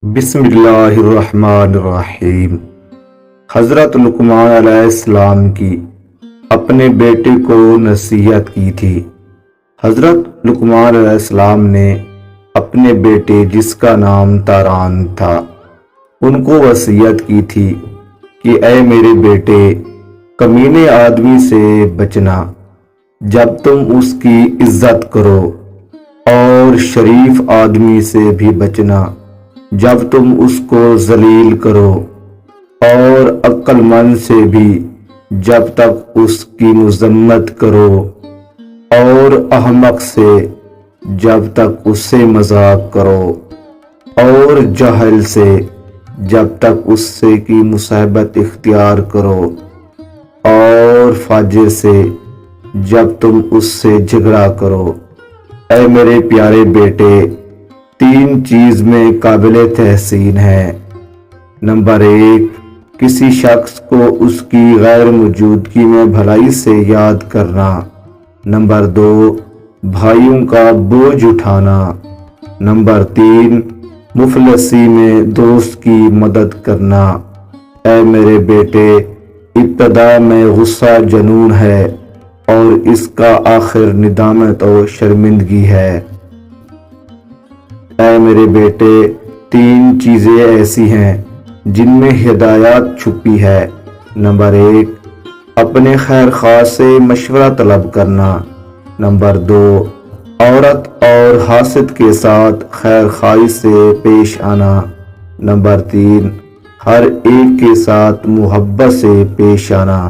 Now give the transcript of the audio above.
بسم اللہ الرحمن الرحیم۔ حضرت لقمان علیہ السلام کی اپنے بیٹے کو نصیحت کی تھی۔ حضرت لقمان علیہ السلام نے اپنے بیٹے جس کا نام تاران تھا ان کو وصیت کی تھی کہ اے میرے بیٹے، کمینے آدمی سے بچنا جب تم اس کی عزت کرو، اور شریف آدمی سے بھی بچنا جب تم اس کو ذلیل کرو، اور عقل مند سے بھی جب تک اس کی مذمت کرو، اور احمق سے جب تک اس سے مذاق کرو، اور جاہل سے جب تک اس سے کی مصاحبت اختیار کرو، اور فاجر سے جب تم اس سے جھگڑا کرو۔ اے میرے پیارے بیٹے، تین چیز میں قابل تحسین ہے۔ نمبر 1، کسی شخص کو اس کی غیر موجودگی میں بھلائی سے یاد کرنا۔ نمبر 2، بھائیوں کا بوجھ اٹھانا۔ نمبر 3، مفلسی میں دوست کی مدد کرنا۔ اے میرے بیٹے، ابتدا میں غصہ جنون ہے اور اس کا آخر ندامت اور شرمندگی ہے۔ اے میرے بیٹے، تین چیزیں ایسی ہیں جن میں ہدایت چھپی ہے۔ نمبر 1، اپنے خیر خواہ سے مشورہ طلب کرنا۔ نمبر 2، عورت اور حاسد کے ساتھ خیر خواہی سے پیش آنا۔ نمبر 3، ہر ایک کے ساتھ محبت سے پیش آنا۔